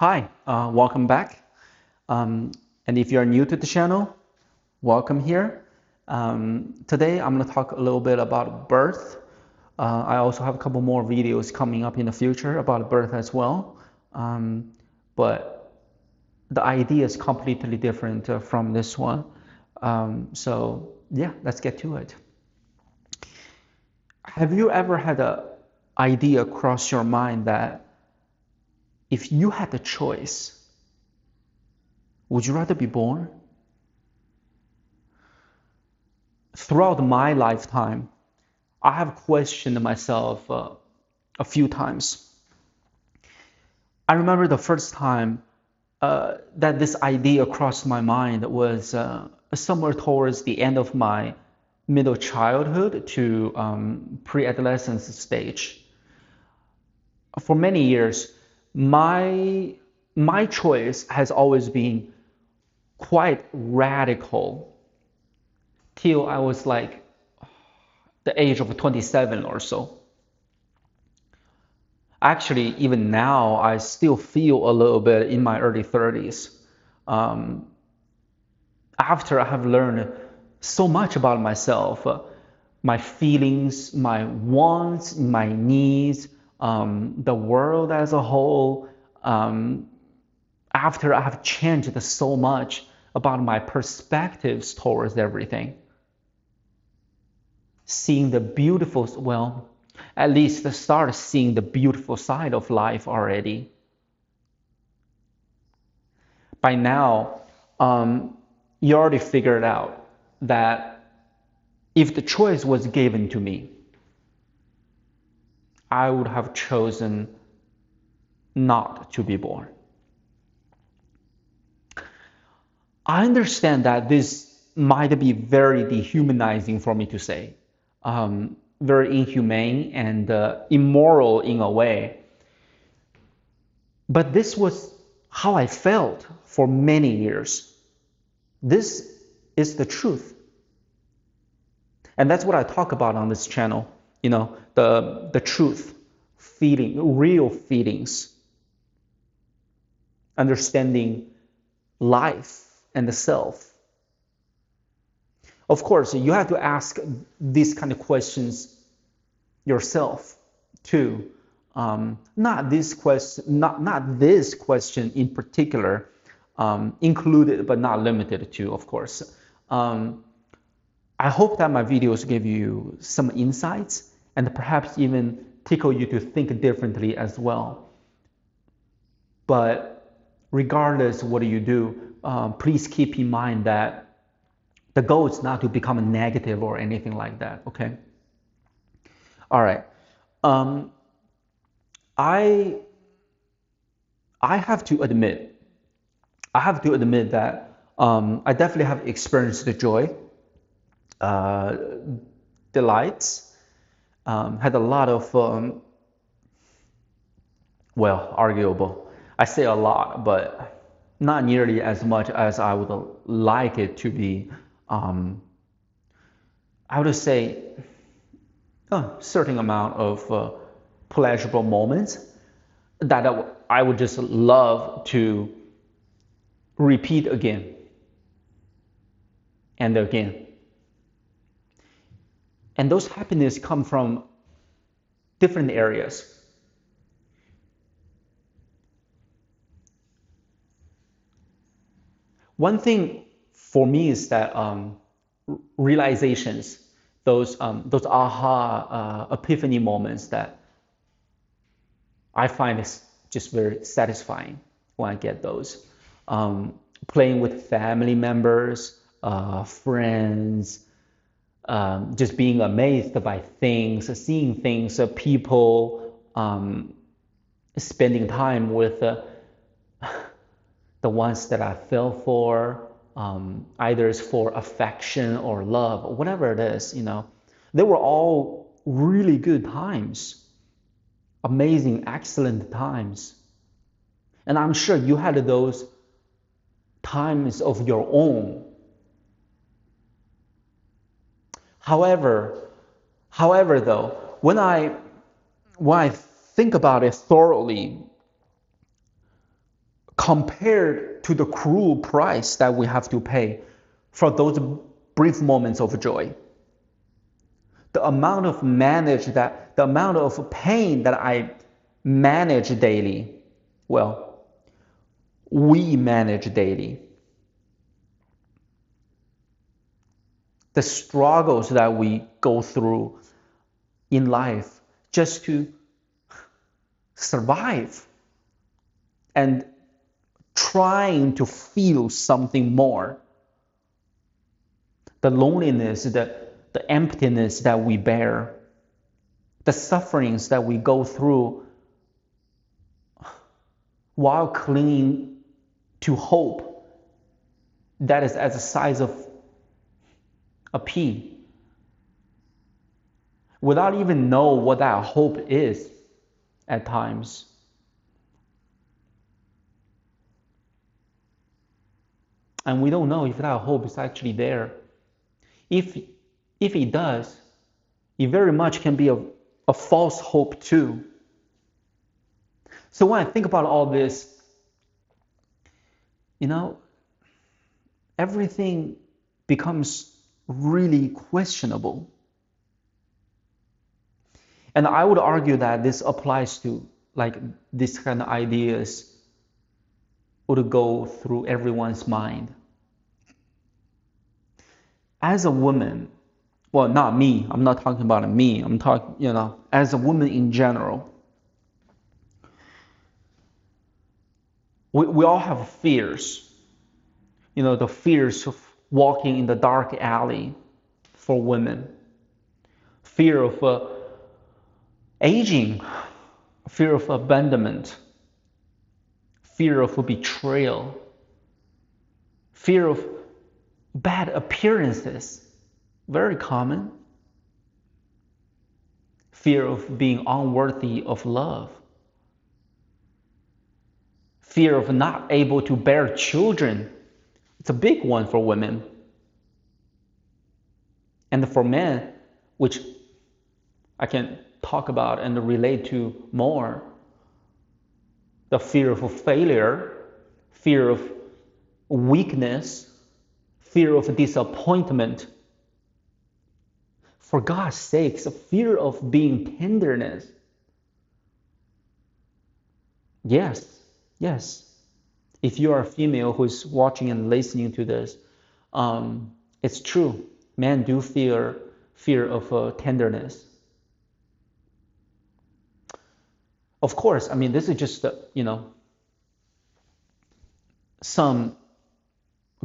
Hi, welcome back. Um, and if you're new to the channel, welcome here. Today I'm going to talk a little bit about birth. I also have a couple more videos coming up in the future about birth as well. But the idea is completely different from this one. So yeah, let's get to it. Have you ever had an idea cross your mind that if you had the choice, would you rather be born? Throughout my lifetime, I have questioned myself a few times. I remember the first time that this idea crossed my mind was somewhere towards the end of my middle childhood to pre-adolescence stage. For many years, my choice has always been quite radical till I was like the age of 27 or so. Actually, even now, I still feel a little bit in my early 30s. Um, After I have learned so much about myself, my feelings, my wants, my needs, the world as a whole, um, after I have changed so much about my perspectives towards everything, seeing the beautiful, well, at least start seeing the beautiful side of life already. By now, you already figured out that if the choice was given to me, I would have chosen not to be born. I understand that this might be very dehumanizing for me to say, very inhumane and immoral in a way. But this was how I felt for many years. This is the truth. And that's what I talk about on this channel, the truth, feeling, real feelings, understanding life and the self. Of course, you have to ask these kind of questions yourself too. Not this question, not this question in particular, included but not limited to, of course. I hope that my videos give you some insights and perhaps even tickle you to think differently as well. But regardless what you do, please keep in mind that the goal is not to become a negative or anything like that, okay? All right. Um, I I have to admit, that I definitely have experienced the joy, uh, delights, had a lot of well, arguable. I say a lot, but not nearly as much as I would like it to be. Um, I would say a certain amount of pleasurable moments that I would just love to repeat again and again. And those happiness come from different areas. One thing for me is that realizations, those aha epiphany moments that I find is just very satisfying when I get those. Playing with family members, friends, just being amazed by things, seeing things, people, spending time with the ones that I fell for, either it's for affection or love, whatever it is, they were all really good times, amazing, excellent times. And I'm sure you had those times of your own. However, though, when I think about it thoroughly, compared to the cruel price that we have to pay for those brief moments of joy. The amount of pain that I manage daily, well, we manage daily. The struggles that we go through in life just to survive and trying to feel something more. The loneliness, the emptiness that we bear, the sufferings that we go through while clinging to hope that is as the size of a pea, without even know what that hope is at times. And we don't know if that hope is actually there. If it does, it very much can be a false hope too. So when I think about all this, everything becomes really questionable. And I would argue that this applies to these kind of ideas would go through everyone's mind. As a woman, well, not me, I'm not talking about me, I'm talking, as a woman in general, we all have fears. The fears of walking in the dark alley for women, fear of aging, fear of abandonment, fear of betrayal, fear of bad appearances, very common, fear of being unworthy of love, fear of not able to bear children. It's a big one for women. And for men, which I can talk about and relate to more, the fear of failure, fear of weakness, fear of disappointment. For God's sakes, a fear of being tenderness. Yes. If you are a female who's watching and listening to this, it's true. Men do fear of tenderness. Of course, this is just some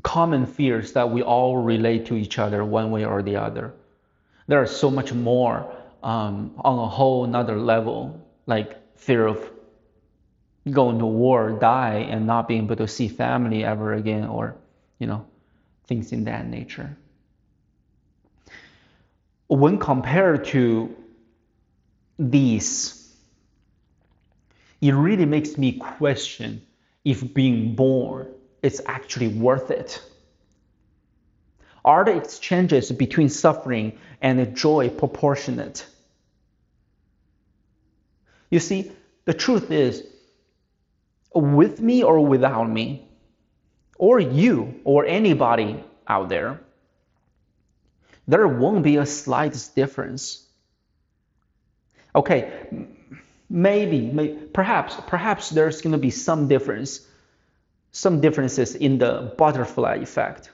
common fears that we all relate to each other one way or the other. There are so much more on a whole nother level, like fear of going to war, die, and not being able to see family ever again, or things in that nature. When compared to these, it really makes me question if being born is actually worth it. Are the exchanges between suffering and joy proportionate? You see, the truth is, with me or without me, or you or anybody out there, there won't be a slight difference. Okay, perhaps there's going to be some differences in the butterfly effect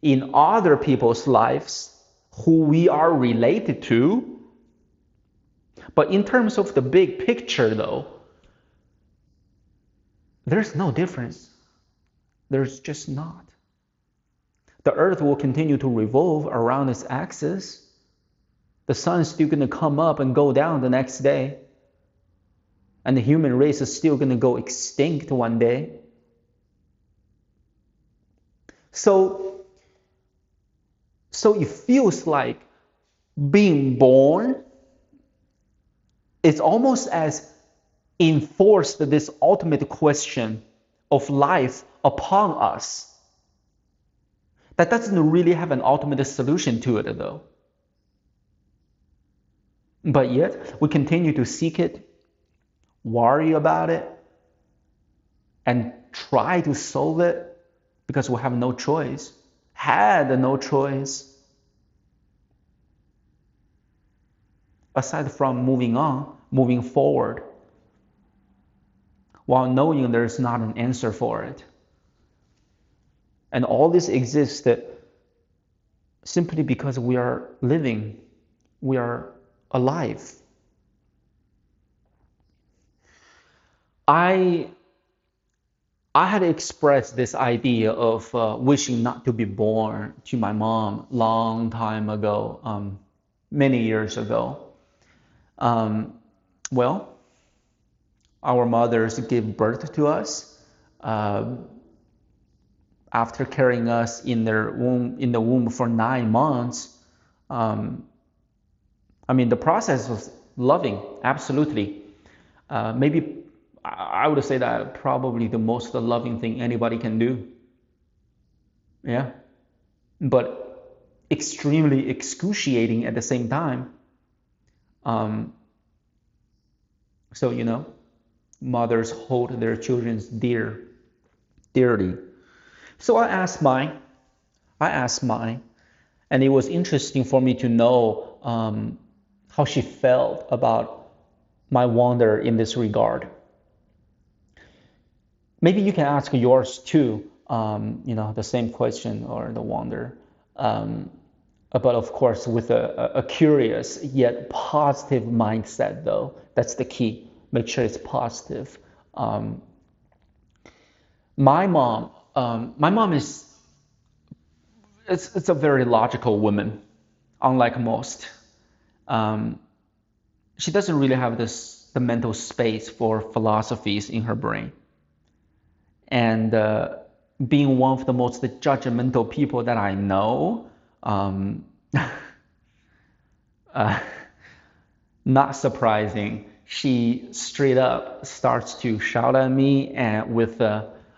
in other people's lives who we are related to. But in terms of the big picture, though, there's no difference. There's just not. The earth will continue to revolve around its axis. The sun is still going to come up and go down the next day. And the human race is still going to go extinct one day. So it feels like being born is almost as enforced this ultimate question of life upon us. That doesn't really have an ultimate solution to it, though. But yet, we continue to seek it, worry about it, and try to solve it because we have no choice, had no choice aside from moving on, moving forward, while knowing there's not an answer for it. And all this exists simply because we are living, we are alive. I had expressed this idea of wishing not to be born to my mom long time ago, many years ago. Um, well, our mothers gave birth to us uh, after carrying us in the womb for 9 months. Um, I mean, the process was loving, absolutely. Maybe I would say that probably the most loving thing anybody can do. Yeah, but extremely excruciating at the same time. Um, so mothers hold their children dearly. So I asked mine, and it was interesting for me to know how she felt about my wonder in this regard. Maybe you can ask yours too, the same question or the wonder, um, but of course with a curious yet positive mindset, though. That's the key. Make sure it's positive. Um, my mom it's a very logical woman, unlike most. Um, she doesn't really have the mental space for philosophies in her brain. And being one of the most judgmental people that I know, um, uh, not surprising, she straight up starts to shout at me and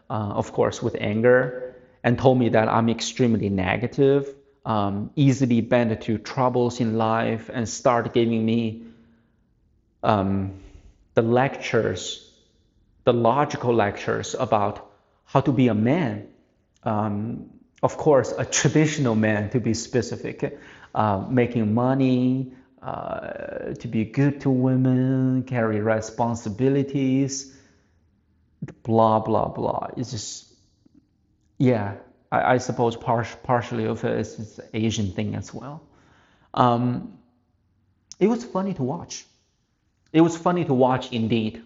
of course, with anger, and told me that I'm extremely negative, easily bent to troubles in life, and start giving me um, the lectures, the logical lectures about how to be a man. Of course, a traditional man, to be specific, making money, to be good to women, carry responsibilities, blah, blah, blah. It's just, yeah, I suppose partially of it is an Asian thing as well. Um, it was funny to watch. It was funny to watch indeed.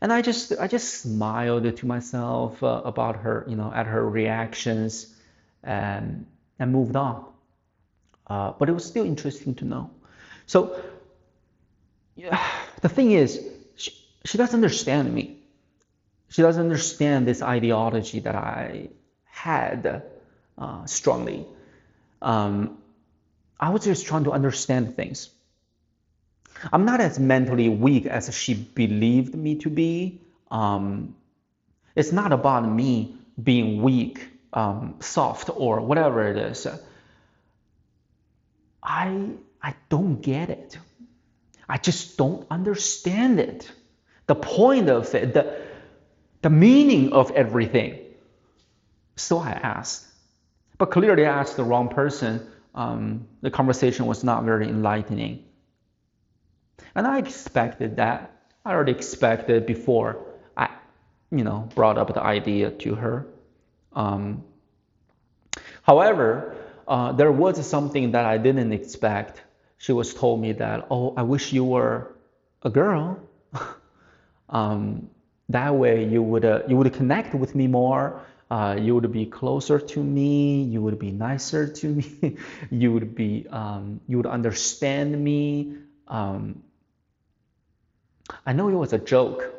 And I just smiled to myself about her, at her reactions, and moved on. But it was still interesting to know. So yeah, the thing is, she doesn't understand me. She doesn't understand this ideology that I had strongly. Um, I was just trying to understand things. I'm not as mentally weak as she believed me to be. It's not about me being weak, soft, or whatever it is. I don't get it. I just don't understand it. The point of it, the meaning of everything. So I asked. But clearly I asked the wrong person. The conversation was not very enlightening. And I expected that. I already expected before I, brought up the idea to her. Um, However, there was something that I didn't expect. She was told me that, oh, I wish you were a girl. That way you would connect with me more. You would be closer to me. You would be nicer to me. You would understand me. Um, I know it was a joke.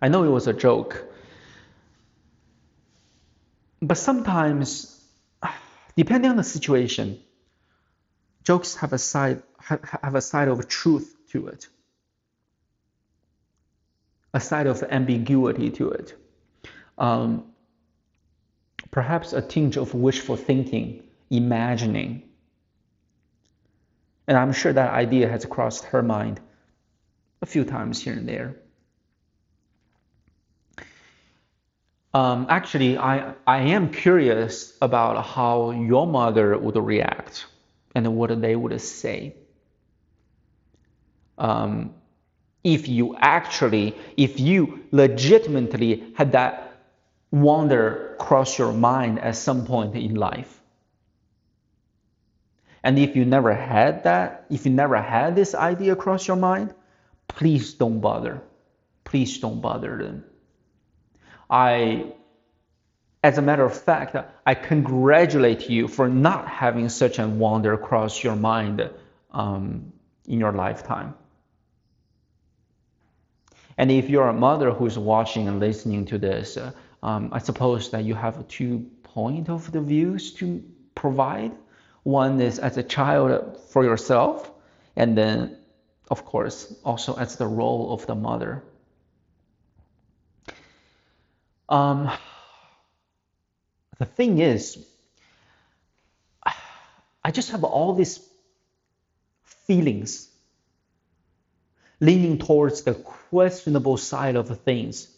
I know it was a joke. But sometimes, depending on the situation, jokes have a side of truth to it, a side of ambiguity to it. Um, Perhaps a tinge of wishful thinking, imagining. And I'm sure that idea has crossed her mind a few times here and there. Actually, I am curious about how your mother would react and what they would say. Um, if you legitimately had that wonder cross your mind at some point in life. And if you never had that, if you never had this idea cross your mind, please don't bother. Please don't bother them. I, as a matter of fact, I congratulate you for not having such a wonder cross your mind in your lifetime. And if you're a mother who's watching and listening to this, I suppose that you have two point of the views to provide. One is as a child for yourself, and then, of course, also as the role of the mother. Um, the thing is, I just have all these feelings leaning towards the questionable side of things,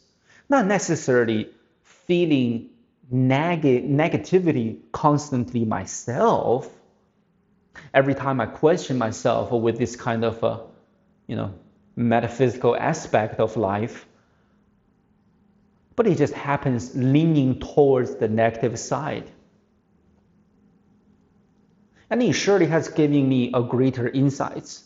not necessarily feeling negativity constantly myself. Every time I question myself with this kind of, metaphysical aspect of life, but it just happens leaning towards the negative side. And it surely has given me a greater insights.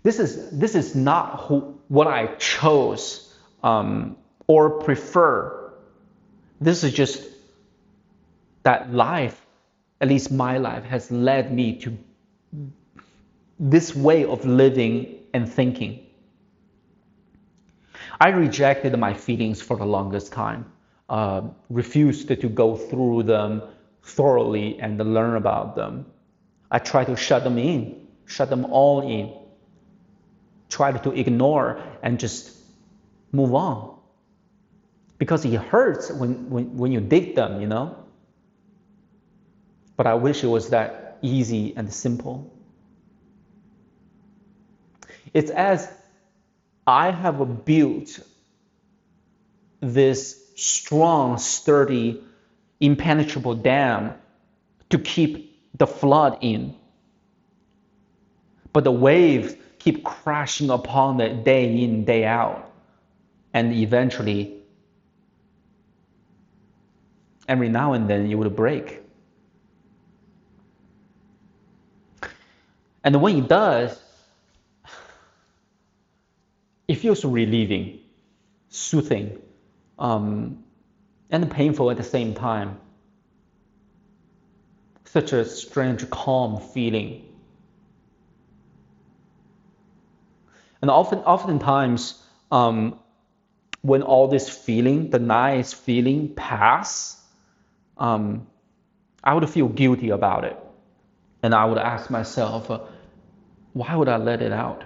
This is not what I chose or prefer. This is just that life, at least my life, has led me to this way of living and thinking. I rejected my feelings for the longest time, refused to go through them thoroughly and learn about them. I tried to shut them in, shut them all in, tried to ignore and just move on. Because it hurts when you dig them, you know? But I wish it was that easy and simple. It's as I have built this strong, sturdy, impenetrable dam to keep the flood in. But the waves keep crashing upon it day in, day out. And eventually, every now and then, it would break. And when it does, it feels relieving, soothing, and painful at the same time. Such a strange, calm feeling. And oftentimes, when all this feeling, the nice feeling, pass, I would feel guilty about it, and I would ask myself, why would I let it out?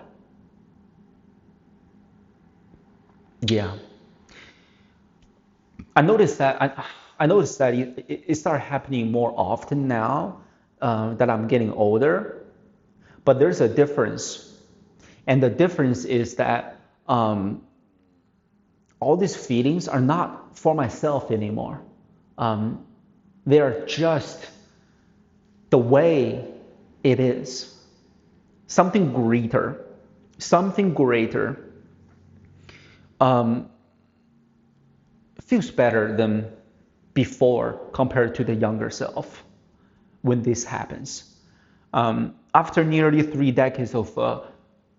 Yeah, I noticed that it started happening more often now that I'm getting older. But there's a difference, and the difference is that all these feelings are not for myself anymore. They are just the way it is. Something greater, something greater feels better than before compared to the younger self when this happens. After nearly 3 decades of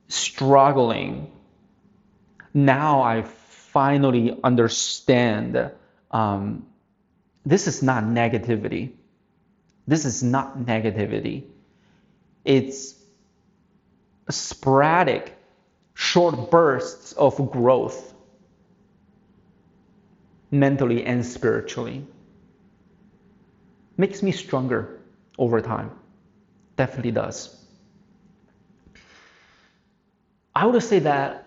struggling, now I finally understand this is not negativity. This is not negativity. It's sporadic, short bursts of growth, mentally and spiritually. Makes me stronger over time. Definitely does. I would say that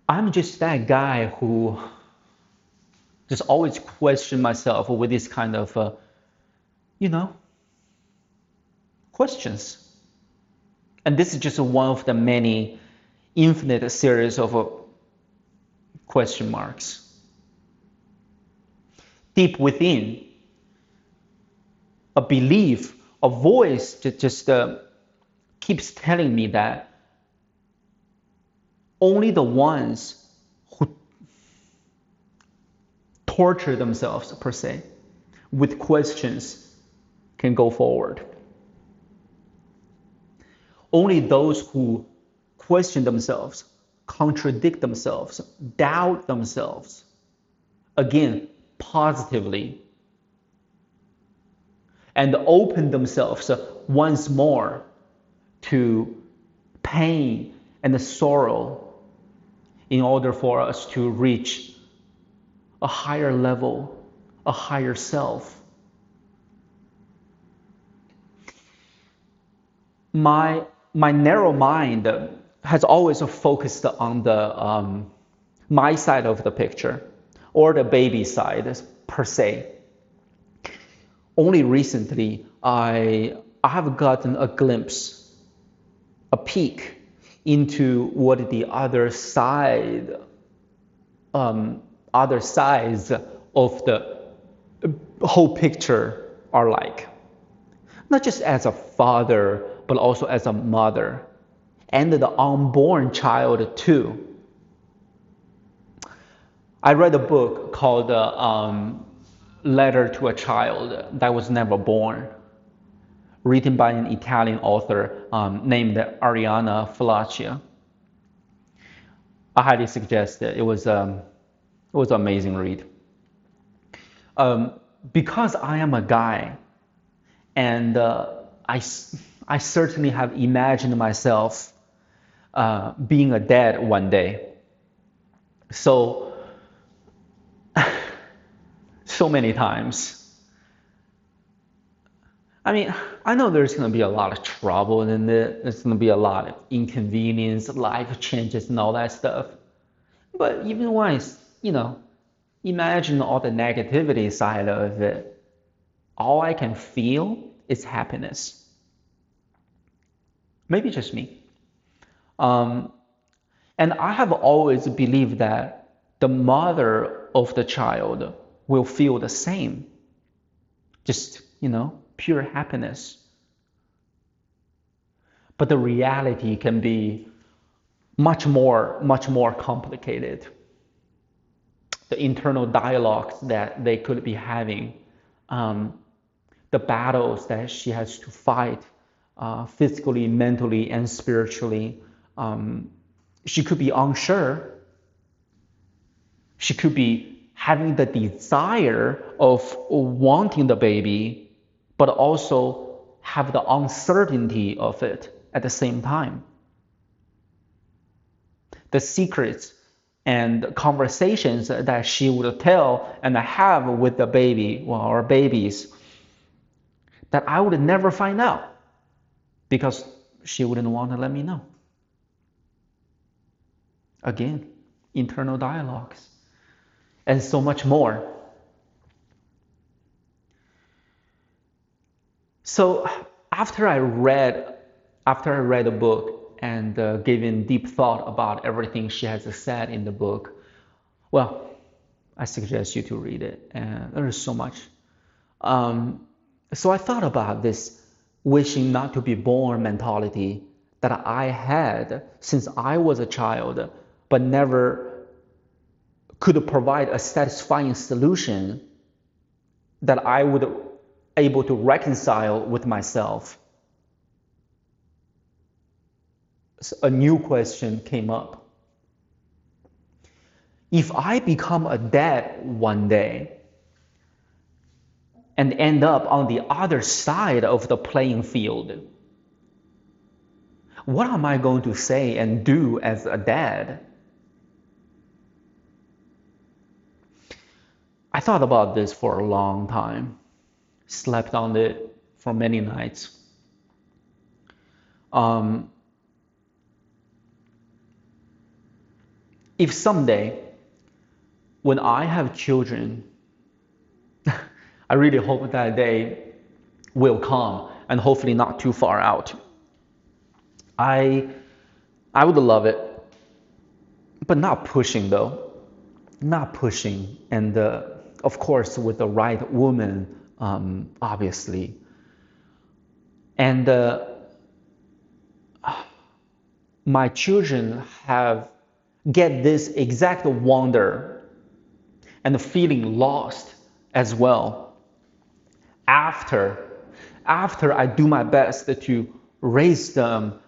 I'm just that guy who just always question myself with this kind of, questions. And this is just one of the many infinite series of question marks. Deep within, a belief, a voice just keeps telling me that only the ones who torture themselves, per se, with questions can go forward. Only those who question themselves, contradict themselves, doubt themselves, again, positively, and open themselves once more to pain and sorrow in order for us to reach a higher level, a higher self. My narrow mind has always focused on the my side of the picture, or the baby side per se. Only recently I have gotten a glimpse, a peek into what the other sides of the whole picture are like. Not just as a father, but also as a mother, and the unborn child too. I read a book called Letter to a Child That Was Never Born, written by an Italian author named Arianna Fallacia. I highly suggest it. It was an amazing read. Because I am a guy, and I certainly have imagined myself being a dad one day. So many times. I mean, I know there's going to be a lot of trouble in it. There's going to be a lot of inconvenience, life changes, and all that stuff. But even when imagine all the negativity side of it, all I can feel is happiness. Maybe just me. And I have always believed that the mother of the child will feel the same. Just, pure happiness. But the reality can be much more complicated. The internal dialogues that they could be having, the battles that she has to fight, physically, mentally, and spiritually. She could be unsure. She could be having the desire of wanting the baby, but also have the uncertainty of it at the same time. The secrets and conversations that she would tell and have with the baby, or babies, that I would never find out because she wouldn't want to let me know. Again, internal dialogues, and so much more. So after I read the book and given deep thought about everything she has said in the book, well, I suggest you to read it, and there is so much. So I thought about this wishing not to be born mentality that I had since I was a child, but never could provide a satisfying solution that I would able to reconcile with myself. So a new question came up. If I become a dad one day and end up on the other side of the playing field, what am I going to say and do as a dad? I thought about this for a long time, slept on it for many nights. If someday, when I have children, I really hope that day will come, and hopefully not too far out. I would love it, but not pushing though. not pushing, and of course with the right woman, obviously. And my children have get this exact wonder and feeling lost as well after I do my best to raise them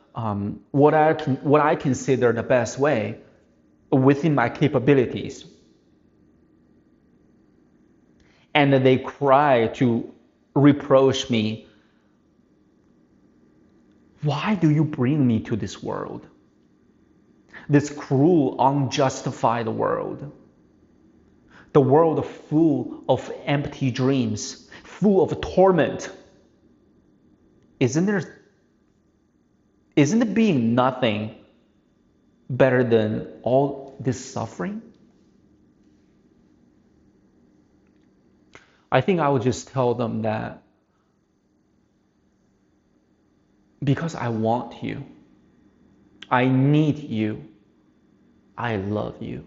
what I consider the best way within my capabilities. And they cry to reproach me, why do you bring me to this world? This cruel, unjustified world. The world full of empty dreams, full of torment. Isn't it being nothing better than all this suffering? I think I would just tell them that because I want you, I need you, I love you.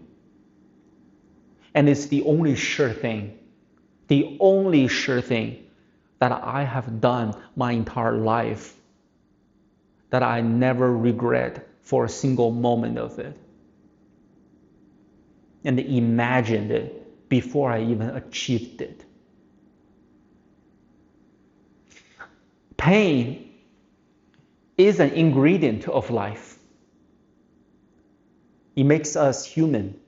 And it's the only sure thing that I have done my entire life, that I never regret for a single moment of it, and imagined it before I even achieved it. Pain is an ingredient of life. It makes us human.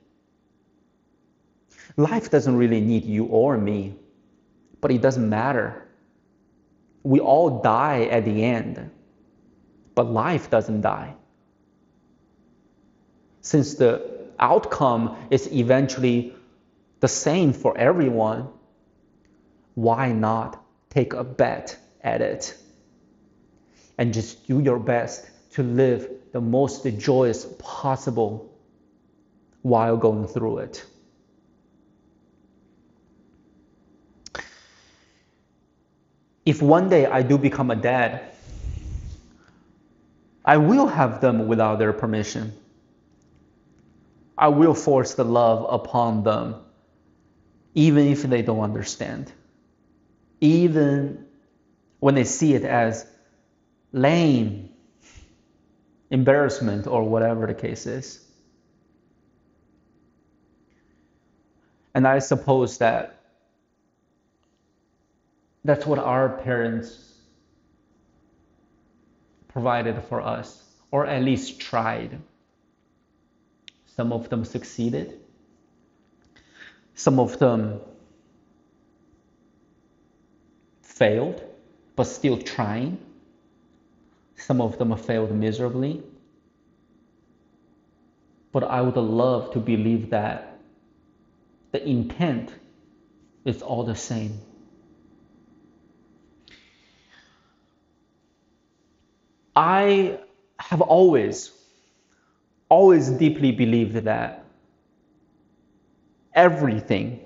Life doesn't really need you or me, but it doesn't matter. We all die at the end, but life doesn't die. Since the outcome is eventually the same for everyone, why not take a bet at it and just do your best to live the most joyous possible while going through it? If one day I do become a dad, I will have them without their permission. I will force the love upon them, even if they don't understand. Even when they see it as lame, embarrassment, or whatever the case is. And I suppose that's what our parents provided for us, or at least tried. Some of them succeeded. Some of them failed, but still trying. Some of them failed miserably. But I would love to believe that the intent is all the same. I have always deeply believed that everything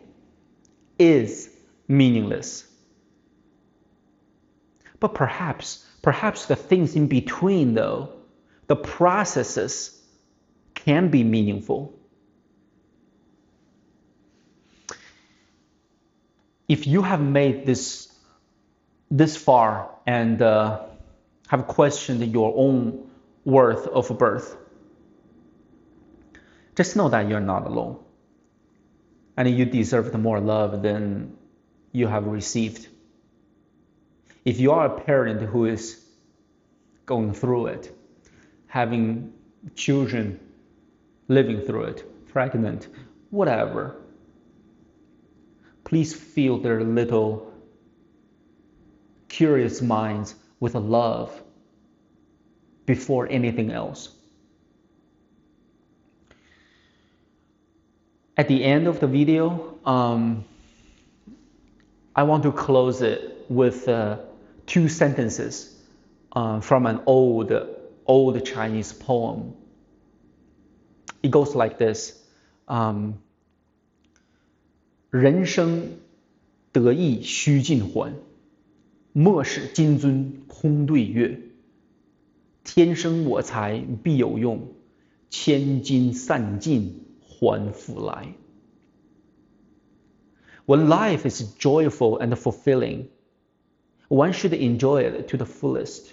is meaningless. But perhaps the things in between, though, the processes can be meaningful. If you have made this far and have questioned your own worth of birth, just know that you're not alone. And you deserve more love than you have received. If you are a parent who is going through it, having children living through it, pregnant, whatever, please fill their little curious minds with love before anything else. At the end of the video, I want to close it with 2 sentences from an old Chinese poem. It goes like this: 人生得意须尽欢，莫使金樽空对月。天生我材必有用，千金散尽还复来。When life is joyful and fulfilling, one should enjoy it to the fullest.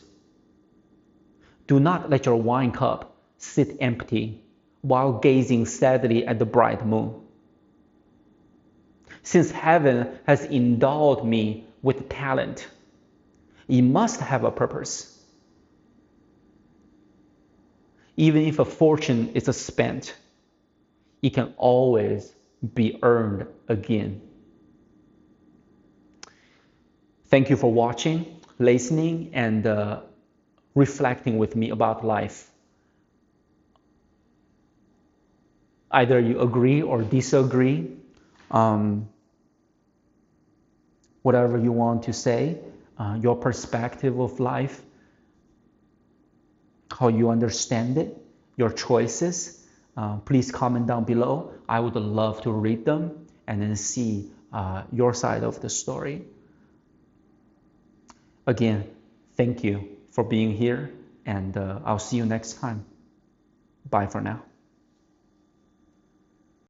Do not let your wine cup sit empty while gazing sadly at the bright moon. Since heaven has endowed me with talent, it must have a purpose. Even if a fortune is spent, it can always be earned again. Thank you for watching, listening, and reflecting with me about life. Either you agree or disagree, whatever you want to say, your perspective of life, how you understand it, your choices, please comment down below. I would love to read them and then see your side of the story. Again, thank you for being here, and I'll see you next time. Bye for now.